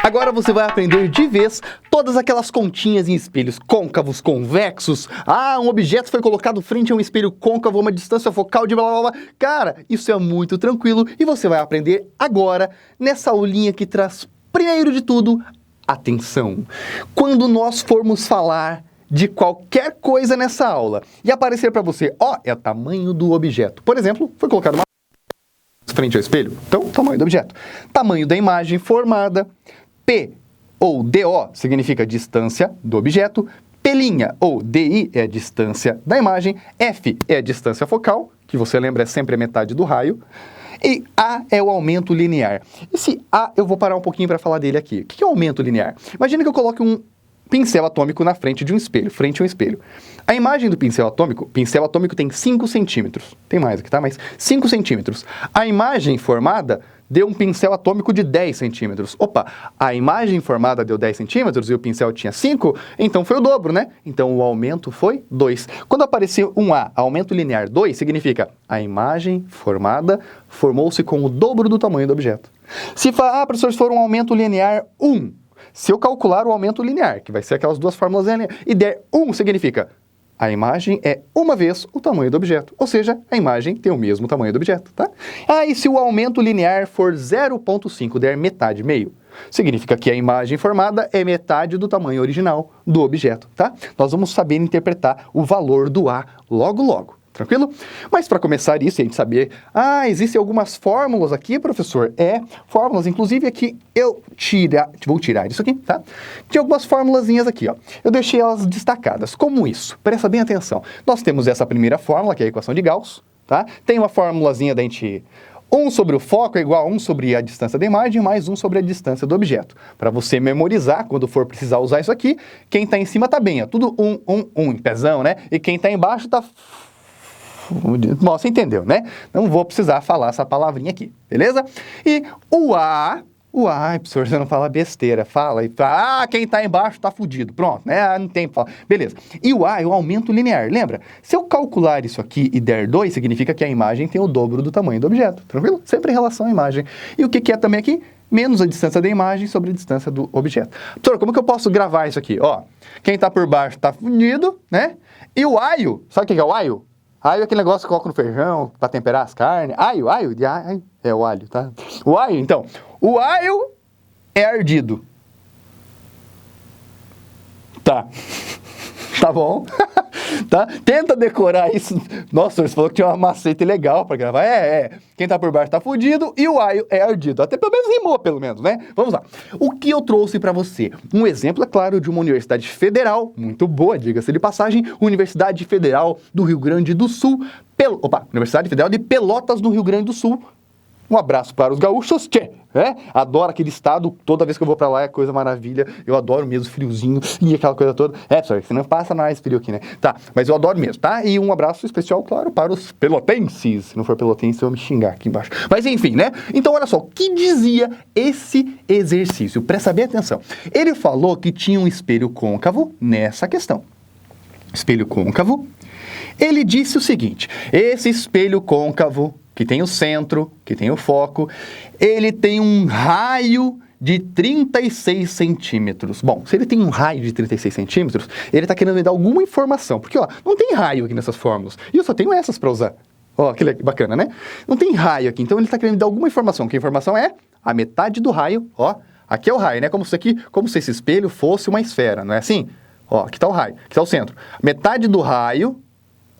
Agora você vai aprender de vez todas aquelas continhas em espelhos côncavos, convexos. Ah, um objeto foi colocado frente a um espelho côncavo a uma distância focal de blá blá blá. Cara, isso é muito tranquilo e você vai aprender agora nessa aulinha que traz, primeiro de tudo, atenção. Quando nós formos falar de qualquer coisa nessa aula e aparecer para você, é o tamanho do objeto. Por exemplo, foi colocado uma frente ao espelho, então, tamanho do objeto. Tamanho da imagem formada. P ou DO significa distância do objeto. P' ou DI é a distância da imagem. F é a distância focal, que você lembra é sempre a metade do raio. E A é o aumento linear. Esse A eu vou parar um pouquinho para falar dele aqui. O que é o aumento linear? Imagina que eu coloque um pincel atômico na frente de um espelho, frente a um espelho. A imagem do pincel atômico tem 5 centímetros. Tem mais aqui, tá? Mas 5 centímetros. A imagem formada deu um pincel atômico de 10 centímetros. Opa, a imagem formada deu 10 centímetros e o pincel tinha 5, então foi o dobro, né? Então o aumento foi 2. Quando apareceu um A, aumento linear 2, significa a imagem formada formou-se com o dobro do tamanho do objeto. Se falar, professor, se for um aumento linear 1, se eu calcular o aumento linear, que vai ser aquelas duas fórmulas lineares, e der 1, significa a imagem é uma vez o tamanho do objeto, ou seja, a imagem tem o mesmo tamanho do objeto, tá? E se o aumento linear for 0,5, der metade, meio, significa que a imagem formada é metade do tamanho original do objeto, tá? Nós vamos saber interpretar o valor do A logo, logo. Tranquilo? Mas para começar isso, a gente saber, existem algumas fórmulas aqui, professor. Fórmulas, inclusive aqui eu vou tirar isso aqui, tá? Tinha algumas formulazinhas aqui, ó. Eu deixei elas destacadas. Como isso? Presta bem atenção. Nós temos essa primeira fórmula, que é a equação de Gauss, tá? Tem uma formulazinha da gente 1 sobre o foco é igual a 1 sobre a distância da imagem mais 1 sobre a distância do objeto. Para você memorizar, quando for precisar usar isso aqui, quem está em cima tá bem, ó. Tudo 1, em pezão, né? E quem está embaixo tá... Bom, você entendeu, né? Não vou precisar falar essa palavrinha aqui, beleza? E o A, professor, você não fala besteira, fala e fala, quem tá embaixo tá fudido, pronto, né? Não tem pra falar. Beleza. E o A é o aumento linear, lembra? Se eu calcular isso aqui e der 2, significa que a imagem tem o dobro do tamanho do objeto, tranquilo? Sempre em relação à imagem. E o que é também aqui? Menos a distância da imagem sobre a distância do objeto. Professor, como que eu posso gravar isso aqui? Quem tá por baixo tá fudido, né? E o aio, sabe o que é o aio? Aio é aquele negócio que coloca no feijão para temperar as carnes. Aio, é o alho, tá? O aio, então. O aio é ardido. Tá. Tá bom? Tá? Tenta decorar isso. Nossa, você falou que tinha uma macete legal para gravar. Quem tá por baixo tá fudido e o aio é ardido. Até pelo menos rimou, pelo menos, né? Vamos lá. O que eu trouxe para você? Um exemplo, é claro, de uma universidade federal, muito boa, diga-se de passagem, Universidade Federal do Rio Grande do Sul. Universidade Federal de Pelotas, do Rio Grande do Sul. Um abraço para os gaúchos, adoro aquele estado, toda vez que eu vou pra lá é coisa maravilha, eu adoro mesmo friozinho e aquela coisa toda. Pessoal, você não passa mais frio aqui, né? Tá, mas eu adoro mesmo, tá? E um abraço especial, claro, para os pelotenses. Se não for pelotense, eu vou me xingar aqui embaixo. Mas enfim, né? Então, olha só, o que dizia esse exercício? Presta bem atenção. Ele falou que tinha um espelho côncavo nessa questão. Espelho côncavo. Ele disse o seguinte, esse espelho côncavo, que tem o centro, que tem o foco, ele tem um raio de 36 centímetros. Bom, se ele tem um raio de 36 centímetros, ele está querendo me dar alguma informação, porque, não tem raio aqui nessas fórmulas, e eu só tenho essas para usar. Que bacana, né? Não tem raio aqui, então ele está querendo me dar alguma informação, que a informação é a metade do raio, aqui é o raio, né? Como se esse espelho fosse uma esfera, não é assim? Aqui está o raio, aqui está o centro. Metade do raio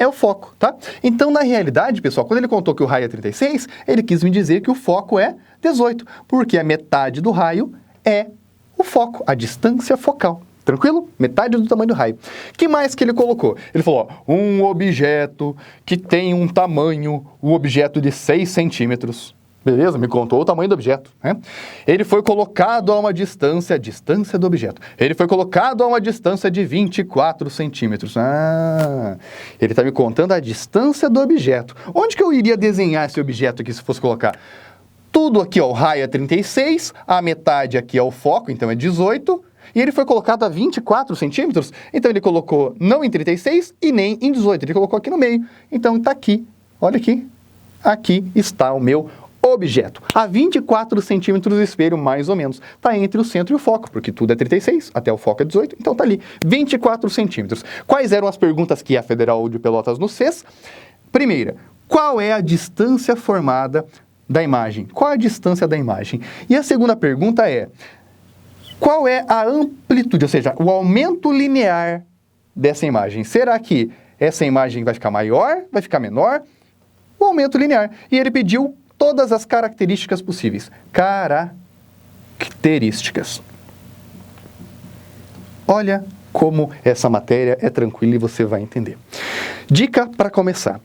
é o foco, tá? Então, na realidade, pessoal, quando ele contou que o raio é 36, ele quis me dizer que o foco é 18, porque a metade do raio é o foco, a distância focal. Tranquilo? Metade do tamanho do raio. O que mais que ele colocou? Ele falou, um objeto que tem um tamanho, um objeto de 6 centímetros. Beleza? Me contou o tamanho do objeto, né? Ele foi colocado a uma distância, a distância do objeto. Ele foi colocado a uma distância de 24 centímetros. Ele está me contando a distância do objeto. Onde que eu iria desenhar esse objeto aqui se fosse colocar? Tudo aqui, o raio é 36, a metade aqui é o foco, então é 18, e ele foi colocado a 24 centímetros, então ele colocou não em 36 e nem em 18, ele colocou aqui no meio. Então está aqui, olha aqui, aqui está o meu objeto. A 24 centímetros do espelho, mais ou menos. Está entre o centro e o foco, porque tudo é 36, até o foco é 18, então tá ali, 24 centímetros. Quais eram as perguntas que a Federal de Pelotas nos fez? Primeira, qual é a distância formada da imagem? Qual é a distância da imagem? E a segunda pergunta é, qual é a amplitude, ou seja, o aumento linear dessa imagem? Será que essa imagem vai ficar maior, vai ficar menor? O aumento linear. E ele pediu todas as características possíveis. Características. Olha como essa matéria é tranquila e você vai entender. Dica para começar.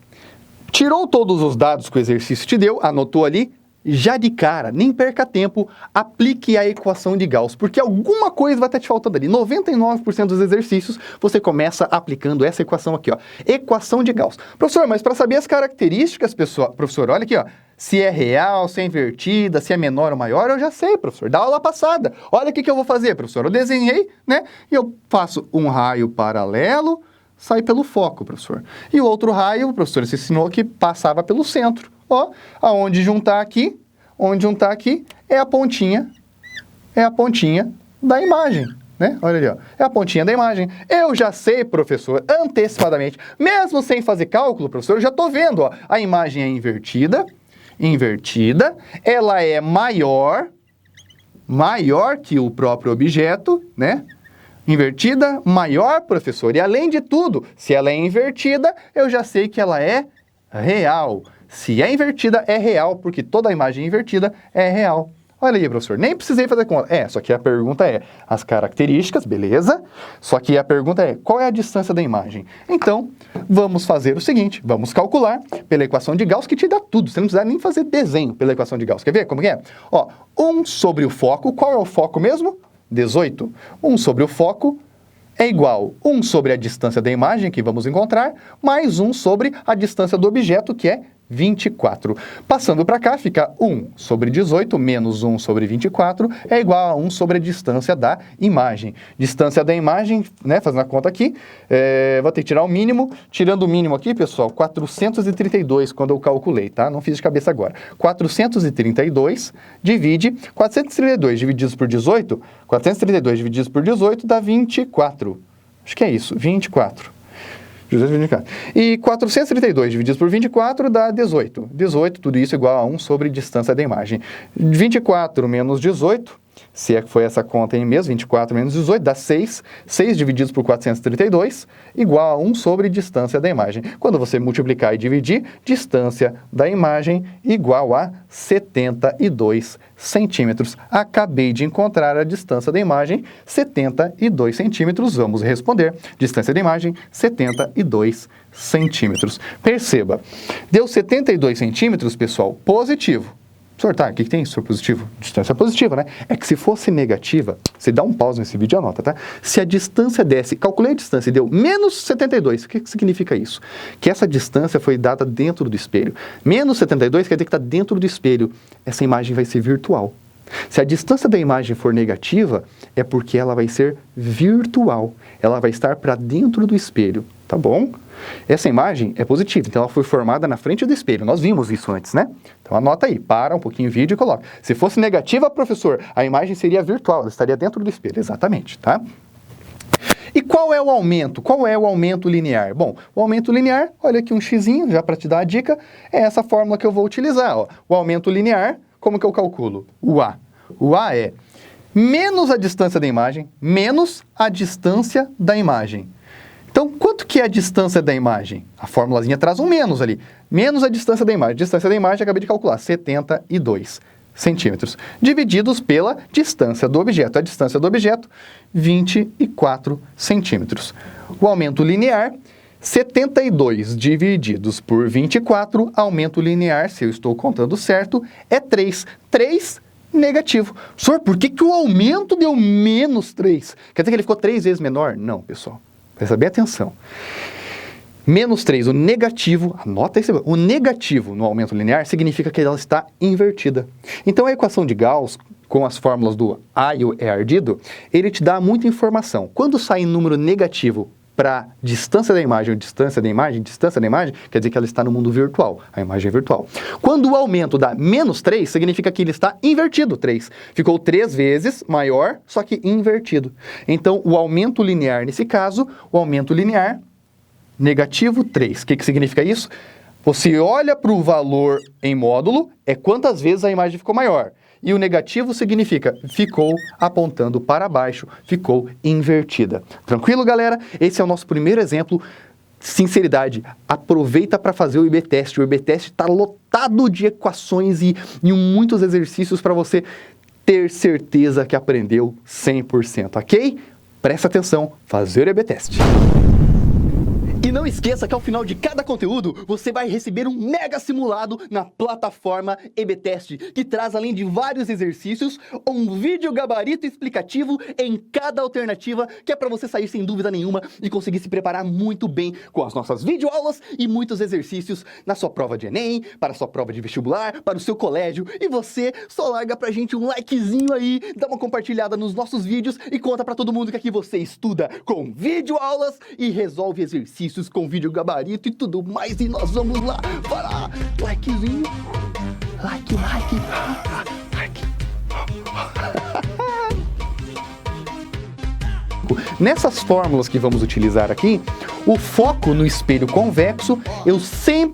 Tirou todos os dados que o exercício te deu, anotou ali, já de cara, nem perca tempo, aplique a equação de Gauss, porque alguma coisa vai estar te faltando ali. 99% dos exercícios você começa aplicando essa equação aqui, ó. Equação de Gauss. Professor, mas para saber as características, professor, olha aqui, ó. Se é real, se é invertida, se é menor ou maior, eu já sei, professor. Da aula passada. Olha o que eu vou fazer, professor. Eu desenhei, né? E eu faço um raio paralelo, sai pelo foco, professor. E o outro raio, o professor se ensinou que passava pelo centro. Ó, onde juntar aqui, é a pontinha da imagem, né? Olha ali, ó, é a pontinha da imagem. Eu já sei, professor, antecipadamente, mesmo sem fazer cálculo, professor, eu já estou vendo, ó, a imagem é invertida, ela é maior que o próprio objeto, né? Invertida, maior, professor. E além de tudo, se ela é invertida, eu já sei que ela é real. Se é invertida, é real, porque toda imagem invertida é real. Olha aí, professor, nem precisei fazer conta. Só que a pergunta é as características, beleza? Só que a pergunta é, qual é a distância da imagem? Então, vamos fazer o seguinte, vamos calcular pela equação de Gauss, que te dá tudo. Você não precisa nem fazer desenho pela equação de Gauss. Quer ver como que é? Ó, 1 sobre o foco, qual é o foco mesmo? 18. 1 sobre o foco é igual 1 sobre a distância da imagem, que vamos encontrar, mais 1 sobre a distância do objeto, que é 24. Passando para cá, fica 1 sobre 18 menos 1 sobre 24 é igual a 1 sobre a distância da imagem. Distância da imagem, né, fazendo a conta aqui, vou ter que tirar o mínimo. Tirando o mínimo aqui, pessoal, 432 quando eu calculei, tá? Não fiz de cabeça agora. 432 divididos por 18, 432 divididos por 18 dá 24. Acho que é isso, 24. E 432 divididos por 24 dá 18. 18, tudo isso igual a 1 sobre distância da imagem. 24 menos 18, se é que foi essa conta aí mesmo, 24 menos 18 dá 6. 6 divididos por 432 igual a 1 sobre distância da imagem. Quando você multiplicar e dividir, distância da imagem igual a 72 centímetros. Acabei de encontrar a distância da imagem, 72 centímetros. Vamos responder. Distância da imagem, 72 centímetros. Perceba, deu 72 centímetros, pessoal, positivo. Professor, tá, o que tem, senhor positivo? Distância positiva, né? É que se fosse negativa, você dá um pause nesse vídeo e anota, tá? Se a distância desse, calculei a distância e deu menos 72, o que significa isso? Que essa distância foi dada dentro do espelho. Menos 72 quer dizer que está dentro do espelho. Essa imagem vai ser virtual. Se a distância da imagem for negativa, é porque ela vai ser virtual. Ela vai estar para dentro do espelho, tá bom? Essa imagem é positiva, então ela foi formada na frente do espelho. Nós vimos isso antes, né? Então anota aí, para um pouquinho o vídeo e coloca. Se fosse negativa, professor, a imagem seria virtual, ela estaria dentro do espelho, exatamente, tá? E qual é o aumento? Qual é o aumento linear? Bom, o aumento linear, olha aqui um xizinho, já para te dar a dica, é essa fórmula que eu vou utilizar, ó. O aumento linear, como que eu calculo? O A. O A é menos a distância da imagem, menos a distância da imagem. Então, quanto que é a distância da imagem? A formulazinha traz um menos ali. Menos a distância da imagem. A distância da imagem, acabei de calcular, 72 centímetros. Divididos pela distância do objeto. A distância do objeto, 24 centímetros. O aumento linear, 72 divididos por 24, aumento linear, se eu estou contando certo, é 3. 3 negativo. Senhor, por que o aumento deu menos 3? Quer dizer que ele ficou 3 vezes menor? Não, pessoal. Presta bem atenção. Menos 3, o negativo, anota esse, o negativo no aumento linear significa que ela está invertida. Então a equação de Gauss, com as fórmulas do A e o E ardido, ele te dá muita informação. Quando sai número negativo para distância da imagem, distância da imagem, distância da imagem, quer dizer que ela está no mundo virtual, a imagem é virtual. Quando o aumento dá menos 3, significa que ele está invertido 3. Ficou 3 vezes maior, só que invertido. Então, o aumento linear, nesse caso, o aumento linear, negativo 3. O que significa isso? Você olha para o valor em módulo, é quantas vezes a imagem ficou maior. E o negativo significa ficou apontando para baixo, ficou invertida. Tranquilo, galera? Esse é o nosso primeiro exemplo. Sinceridade, aproveita para fazer o IB-Teste. O IB-Teste está lotado de equações e muitos exercícios para você ter certeza que aprendeu 100%, ok? Presta atenção, fazer o IB-Teste. E não esqueça que ao final de cada conteúdo, você vai receber um mega simulado na plataforma IB-Teste, que traz, além de vários exercícios, um vídeo gabarito explicativo em cada alternativa, que é para você sair sem dúvida nenhuma e conseguir se preparar muito bem com as nossas videoaulas e muitos exercícios na sua prova de Enem, para a sua prova de vestibular, para o seu colégio. E você só larga pra gente um likezinho aí, dá uma compartilhada nos nossos vídeos e conta pra todo mundo que aqui você estuda com videoaulas e resolve exercícios com vídeo gabarito e tudo mais. E nós vamos lá para likezinho, like. Nessas fórmulas que vamos utilizar aqui, o foco no espelho convexo, eu sempre